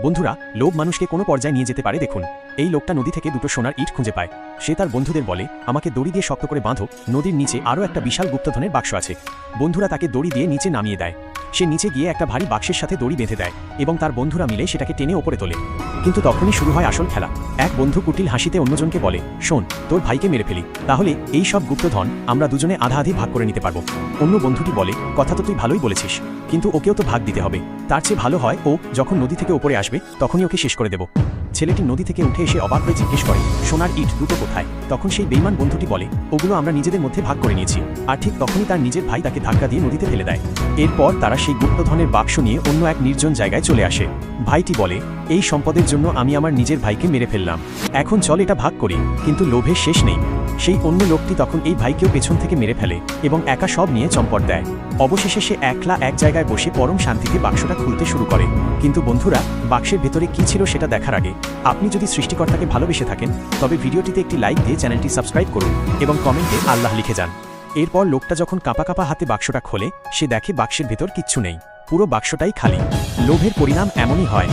বন্ধুরা, লোভ মানুষকে কোনো পর্যায়ে নিয়ে যেতে পারে। দেখুন, এই লোকটা নদী থেকে দুটো সোনার ইট খুঁজে পায়। সে তার বন্ধুদের বলে, আমাকে দড়ি দিয়ে শক্ত করে বাঁধো, নদীর নিচে আরও একটা বিশাল গুপ্তধনের বাক্স আছে। বন্ধুরা তাকে দড়ি দিয়ে নিচে নামিয়ে দেয়। সে নিচে গিয়ে একটা ভারী বাক্সের সাথে দড়ি বেঁধে দেয় এবং তার বন্ধুরা মিলে সেটাকে টেনে ওপরে তোলে। কিন্তু তখনই শুরু হয় আসল খেলা। এক বন্ধু কুটিল হাসিতে অন্যজনকে বলে, শোন, তোর ভাইকে মেরে ফেলি, তাহলে এই সব গুপ্তধন আমরা দুজনে আধা আধি ভাগ করে নিতে পারবো। অন্য বন্ধুটি বলে, কথা তো তুই ভালোই বলেছিস, কিন্তু ওকেও তো ভাগ দিতে হবে। তার চেয়ে ভালো হয় ও যখন নদী থেকে ওপরে আসবে তখনই ওকে শেষ করে দেব। ছেলেটি নদী থেকে উঠে এসে অবাক হয়ে জিজ্ঞেস করে, সোনার ইট দুটো কোথায়? তখন সেই বেইমান বন্ধুটি বলে, ওগুলো আমরা নিজেদের মধ্যে ভাগ করে নিয়েছি। আর ঠিক তখনই তার নিজের ভাই তাকে ধাক্কা দিয়ে নদীতে ফেলে দেয়। এরপর তারা সেই গুপ্তধনের বাক্স নিয়ে অন্য এক নির্জন জায়গায় চলে আসে। ভাইটি বলে, এই সম্পদের জন্য আমি আমার নিজের ভাইকে মেরে ফেললাম, এখন চল এটা ভাগ করি। কিন্তু লোভের শেষ নেই। সেই অন্য লোকটি তখন এই ভাইকেও পেছন থেকে মেরে ফেলে এবং একা সব নিয়ে চম্পট দেয়। অবশেষে সে একলা এক জায়গায় বসে পরম শান্তিতে বাক্সটা খুলতে শুরু করে। কিন্তু বন্ধুরা, বাক্সের ভেতরে কি ছিল সেটা দেখার আগে আপনি যদি সৃষ্টিকর্তাকে ভালোবেসে থাকেন তবে ভিডিওটিতে একটি লাইক দিয়ে চ্যানেলটি সাবস্ক্রাইব করুন এবং কমেন্টে আল্লাহ লিখে যান। এরপর লোকটা যখন কাঁপা কাঁপা হাতে বাক্সটা খোলে, সে দেখে বাক্সের ভেতর কিচ্ছু নেই, পুরো বাক্সটাই খালি। লোভের পরিণাম এমনই হয়।